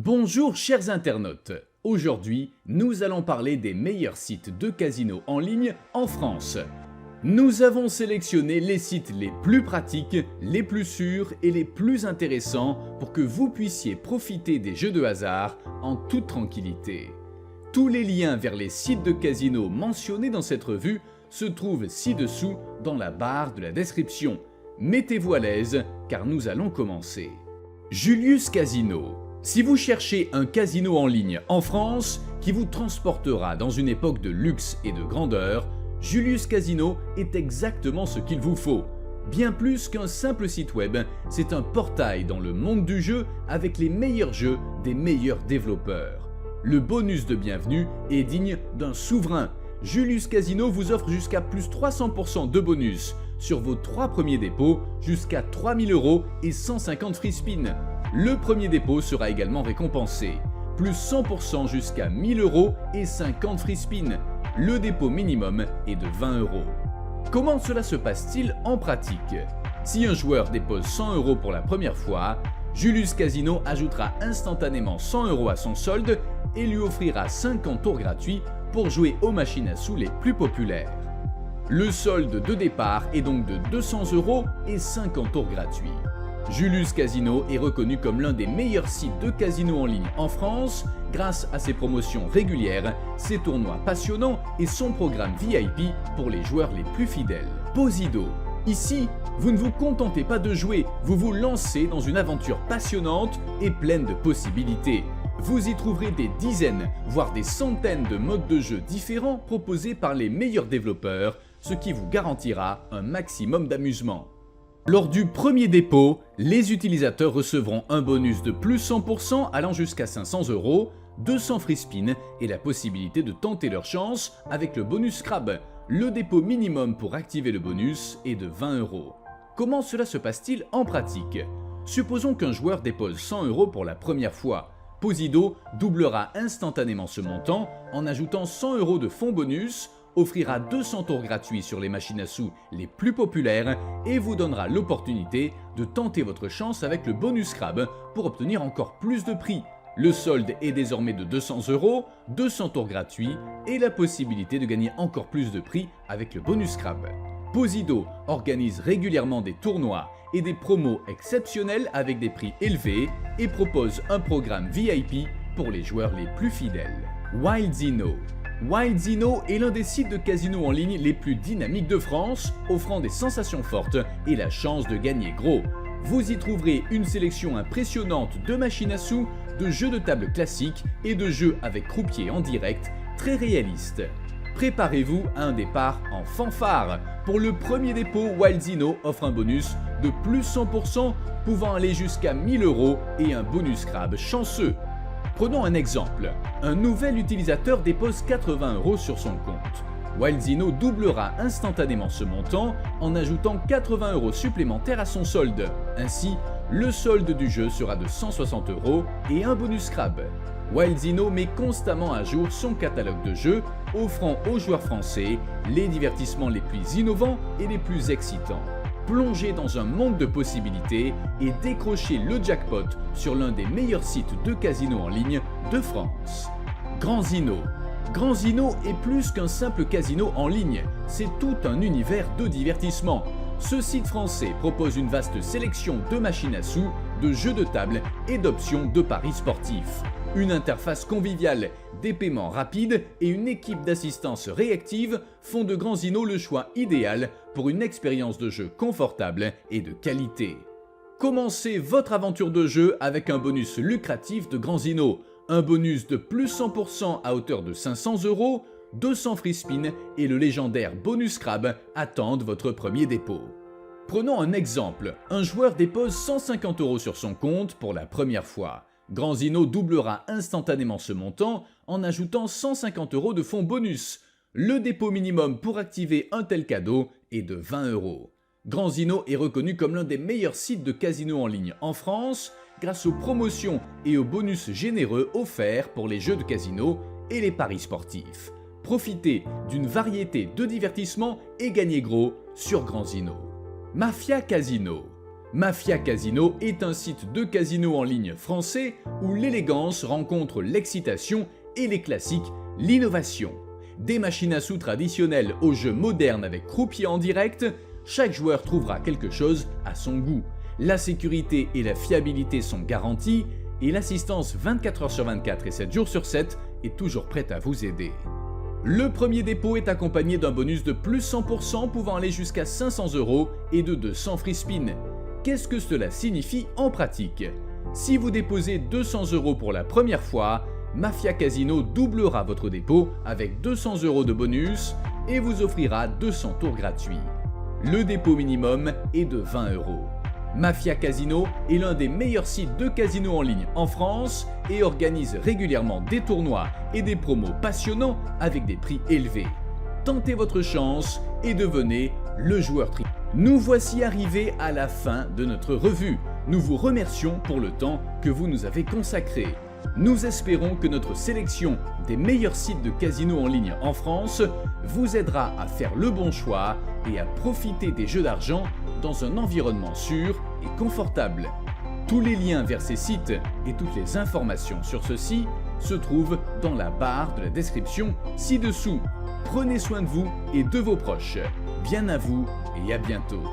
Bonjour chers internautes, aujourd'hui nous allons parler des meilleurs sites de casino en ligne en France. Nous avons sélectionné les sites les plus pratiques, les plus sûrs et les plus intéressants pour que vous puissiez profiter des jeux de hasard en toute tranquillité. Tous les liens vers les sites de casino mentionnés dans cette revue se trouvent ci-dessous dans la barre de la description. Mettez-vous à l'aise car nous allons commencer. Julius Casino. Si vous cherchez un casino en ligne en France qui vous transportera dans une époque de luxe et de grandeur, Julius Casino est exactement ce qu'il vous faut. Bien plus qu'un simple site web, c'est un portail dans le monde du jeu avec les meilleurs jeux des meilleurs développeurs. Le bonus de bienvenue est digne d'un souverain. Julius Casino vous offre jusqu'à plus 300% de bonus sur vos 3 premiers dépôts jusqu'à 3000 € et 150 free spin. Le premier dépôt sera également récompensé, plus 100% jusqu'à 1000 € et 50 free spin. Le dépôt minimum est de 20 €. Comment cela se passe-t-il en pratique? Si un joueur dépose 100 € pour la première fois, Julius Casino ajoutera instantanément 100 € à son solde et lui offrira 50 tours gratuits pour jouer aux machines à sous les plus populaires. Le solde de départ est donc de 200 € et 50 tours gratuits. Julius Casino est reconnu comme l'un des meilleurs sites de casino en ligne en France grâce à ses promotions régulières, ses tournois passionnants et son programme VIP pour les joueurs les plus fidèles. Posido. Ici, vous ne vous contentez pas de jouer, vous vous lancez dans une aventure passionnante et pleine de possibilités. Vous y trouverez des dizaines, voire des centaines de modes de jeu différents proposés par les meilleurs développeurs, ce qui vous garantira un maximum d'amusement. Lors du premier dépôt, les utilisateurs recevront un bonus de plus 100% allant jusqu'à 500 €, 200 free spin et la possibilité de tenter leur chance avec le bonus Crab. Le dépôt minimum pour activer le bonus est de 20 €. Comment cela se passe-t-il en pratique? Supposons qu'un joueur dépose 100 € pour la première fois. Posido doublera instantanément ce montant en ajoutant 100 € de fonds bonus, offrira 200 tours gratuits sur les machines à sous les plus populaires et vous donnera l'opportunité de tenter votre chance avec le bonus Crab pour obtenir encore plus de prix. Le solde est désormais de 200 €, 200 tours gratuits et la possibilité de gagner encore plus de prix avec le bonus Crab. Posido organise régulièrement des tournois et des promos exceptionnels avec des prix élevés et propose un programme VIP pour les joueurs les plus fidèles. WildZeno. WildZeno est l'un des sites de casino en ligne les plus dynamiques de France, offrant des sensations fortes et la chance de gagner gros. Vous y trouverez une sélection impressionnante de machines à sous, de jeux de table classiques et de jeux avec croupier en direct très réalistes. Préparez-vous à un départ en fanfare. Pour le premier dépôt, WildZeno offre un bonus de plus 100% pouvant aller jusqu'à 1000 € et un bonus Crab chanceux. Prenons un exemple. Un nouvel utilisateur dépose 80 € sur son compte. WildZeno doublera instantanément ce montant en ajoutant 80 € supplémentaires à son solde. Ainsi, le solde du jeu sera de 160 € et un bonus Crab. WildZeno met constamment à jour son catalogue de jeux, offrant aux joueurs français les divertissements les plus innovants et les plus excitants. Plongez dans un monde de possibilités et décrochez le jackpot sur l'un des meilleurs sites de casino en ligne de France. GrandZeno. GrandZeno est plus qu'un simple casino en ligne, c'est tout un univers de divertissement. Ce site français propose une vaste sélection de machines à sous, de jeux de table et d'options de paris sportifs. Une interface conviviale, des paiements rapides et une équipe d'assistance réactive font de GrandZeno le choix idéal pour une expérience de jeu confortable et de qualité. Commencez votre aventure de jeu avec un bonus lucratif de GrandZeno. Un bonus de plus 100% à hauteur de 500 €, 200 free spin et le légendaire bonus Crab attendent votre premier dépôt. Prenons un exemple. Un joueur dépose 150 € sur son compte pour la première fois. GrandZeno doublera instantanément ce montant en ajoutant 150 € de fonds bonus. Le dépôt minimum pour activer un tel cadeau est de 20 €. GrandZeno est reconnu comme l'un des meilleurs sites de casino en ligne en France grâce aux promotions et aux bonus généreux offerts pour les jeux de casino et les paris sportifs. Profitez d'une variété de divertissements et gagnez gros sur GrandZeno. Mafia Casino. Mafia Casino est un site de casino en ligne français où l'élégance rencontre l'excitation et les classiques, l'innovation. Des machines à sous traditionnelles aux jeux modernes avec croupier en direct, chaque joueur trouvera quelque chose à son goût. La sécurité et la fiabilité sont garanties et l'assistance 24 h sur 24 et 7 jours sur 7 est toujours prête à vous aider. Le premier dépôt est accompagné d'un bonus de plus 100% pouvant aller jusqu'à 500 € et de 200 free spin. Qu'est-ce que cela signifie en pratique? Si vous déposez 200 € pour la première fois, Mafia Casino doublera votre dépôt avec 200 € de bonus et vous offrira 200 tours gratuits. Le dépôt minimum est de 20 €. Mafia Casino est l'un des meilleurs sites de casino en ligne en France et organise régulièrement des tournois et des promos passionnants avec des prix élevés. Tentez votre chance et devenez le joueur tri. Nous voici arrivés à la fin de notre revue. Nous vous remercions pour le temps que vous nous avez consacré. Nous espérons que notre sélection des meilleurs sites de casino en ligne en France vous aidera à faire le bon choix et à profiter des jeux d'argent dans un environnement sûr et confortable. Tous les liens vers ces sites et toutes les informations sur ceux-ci se trouvent dans la barre de la description ci-dessous. Prenez soin de vous et de vos proches. Bien à vous et à bientôt.